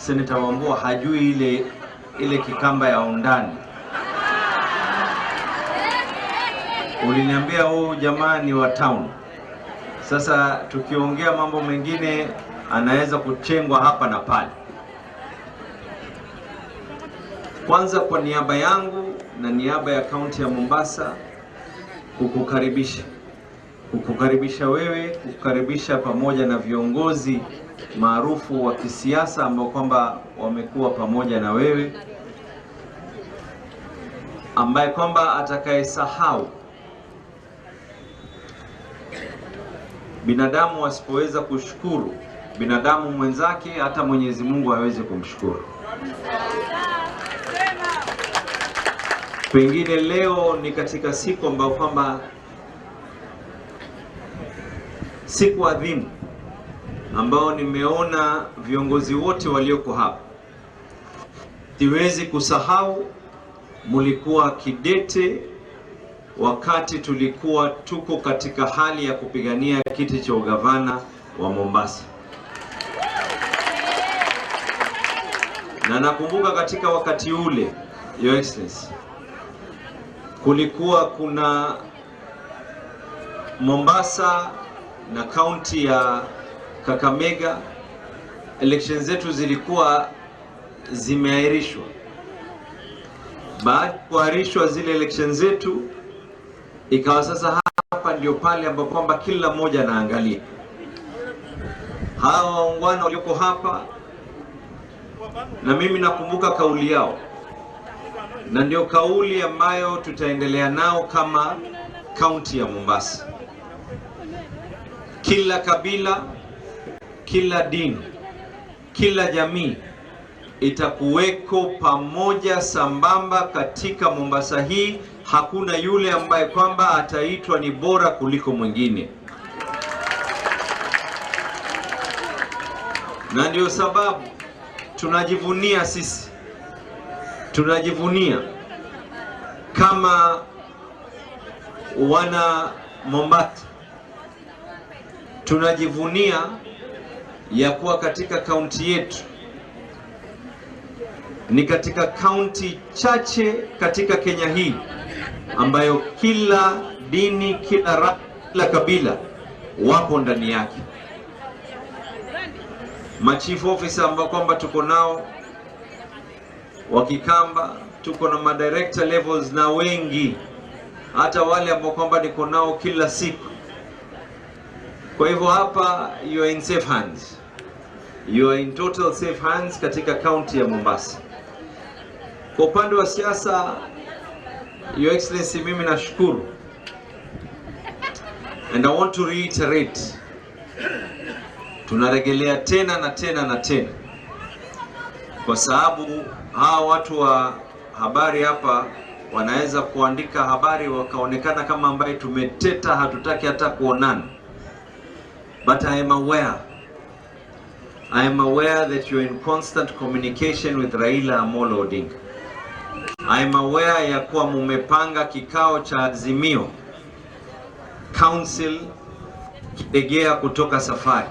Senator Wambua hajui ile Kikamba ya undani. Uliniambia huyu jamaa ni wa town. Sasa tukiongea mambo mengine anaweza kuchengwa hapa na pale. Kwanza kwa niaba yangu na niaba ya kaunti ya Mombasa kukukaribisha wewe, kukukaribisha pamoja na viongozi maarufu wa kisiasa ambao kwamba wamekuwa pamoja na wewe, ambaye kwamba atakayesahau binadamu asipoweza kushukuru binadamu mwenzake, hata Mwenyezi Mungu hawezi kumshukuru. Pengine leo ni katika siku ambayo kwamba siku adhimu ambao nimeona viongozi wote walioko hapa. Siwezi kusahau mulikuwa kidete wakati tulikuwa tuko katika hali ya kupigania kiti cha ugavana wa Mombasa. Na nakumbuka katika wakati ule, Your Excellency, kulikuwa kuna Mombasa na kaunti ya Kakamega, election zetu zilikuwa zimeahirishwa. Baada ya kuahirishwa zile election zetu, ikawa sasa hapa ndio pale ambapo kwamba kila mmoja anaangalia. Hawa waungwana walioko hapa, na mimi nakumbuka kauli yao, na ndio kauli ambayo tutaendelea nao kama kaunti ya Mombasa. Kila kabila, kila dini, kila jamii itakuweko pamoja sambamba katika Mombasa hii. Hakuna yule ambaye kwamba ataitwa ni bora kuliko mwingine. Na ndio sababu tunajivunia sisi, tunajivunia kama wana Mombasa, tunajivunia ya kuwa katika kaunti yetu ni katika kaunti chache katika Kenya hii ambayo kila dini, kila kabila wapo ndani yake. Machief officer ambao kwamba tuko nao wa Kikamba, tuko na madirector levels na wengi, hata wale ambao kwamba niko nao kila siku. Kwa hivyo hapa you are in safe hands. You are in total safe hands katika kaunti ya Mombasa. Kwa upande wa siasa, Your Excellency, mimi nashukuru. And I want to reiterate, tunarejelea tena na tena na tena, kwa sababu hawa watu wa habari hapa wanaweza kuandika habari wakaonekana kama ambaye tumeteta, hatutaki hata kuonana. But I am aware that you are in constant communication with Raila Amolo Odinga. I am aware ya kuwa mumepanga kikao cha Azimio Council kidegea kutoka safari.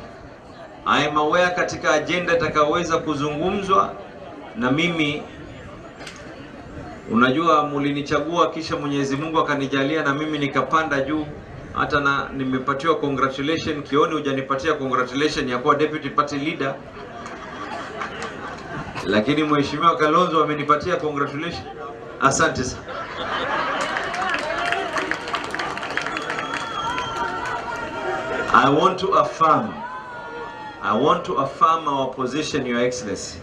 I am aware katika agenda itakayoweza kuzungumzwa na mimi. Unajua mulinichagua kisha Mwenyezi Mungu akanijalia na mimi nikapanda juu, hata na nimepatiwa congratulation. Kioni hujanipatia congratulation ya kuwa deputy party leader, lakini Mheshimiwa Kalonzo amenipatia congratulation. Asante sana. I want to affirm our position, Your Excellency,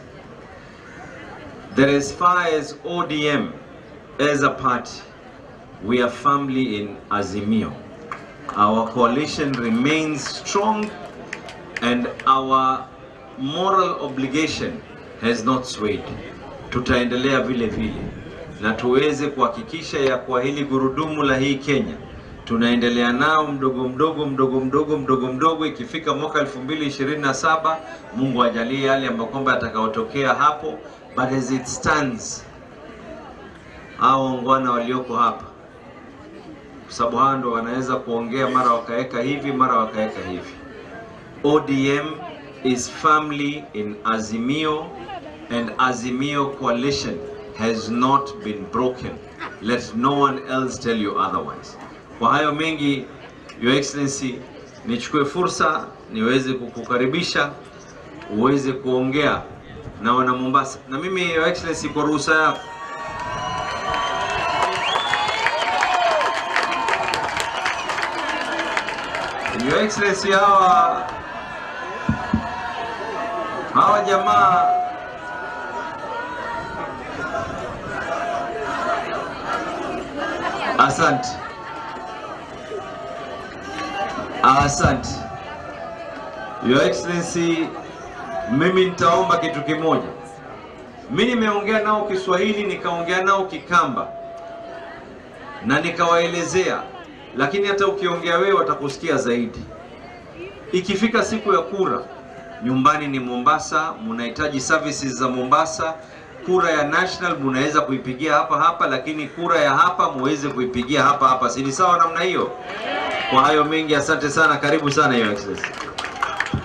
that as far as ODM as a party, we are firmly in Azimio. Our coalition remains strong and our moral obligation has not swayed. Tutaendelea vile vile na tuweze kuhakikisha ya kwa hili gurudumu la hii Kenya tunaendelea nao mdogo mdogo. Ikifika mwaka 2027 Mungu ajalie yale ambayo kwamba atakaotokea hapo. But as it stands, hao ongwana walioko hapa, sababu hao ndo wanaweza kuongea mara wakaeka hivi mara wakaeka hivi. ODM is firmly in Azimio and Azimio coalition has not been broken. Let no one else tell you otherwise. Kwa hayo mengi, Your Excellency, nichukue fursa niweze kukukaribisha uweze kuongea na wana Mombasa. Na mimi, Your Excellency, kwa ruhusa yako, Your Excellency, hawa jamaa asante. Your Excellency, mimi nitaomba kitu kimoja. Mimi nimeongea nao Kiswahili, nikaongea nao Kikamba na nikawaelezea, lakini hata ukiongea wewe watakusikia zaidi. Ikifika siku ya kura, nyumbani ni Mombasa, mnahitaji services za Mombasa. Kura ya national mnaweza kuipigia hapa, lakini kura ya hapa muweze kuipigia hapa. Si ni sawa namna hiyo? Kwa hayo mengi, asante sana, karibu sana Your Excellency.